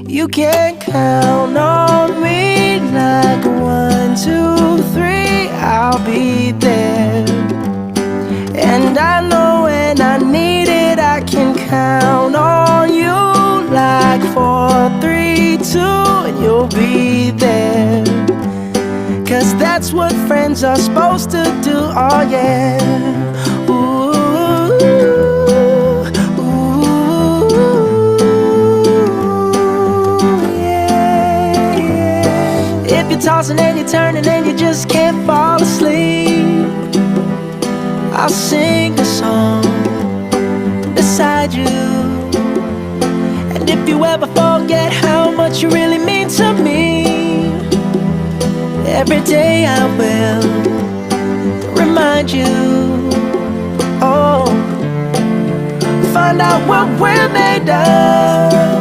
You can count on me like 1, 2, 3, I'll be there. And I know when I need it, I can count on you like 4, 3, 2, and you'll be there. 'Cause that's what friends are supposed to do, oh yeah. Ooh, ooh, yeah, yeah. If you're tossing and you're turning and you just can't fall asleep, I'll sing a song beside you. And if you ever forget how much you really mean to me, every day I will remind you. Oh, find out what we're made of.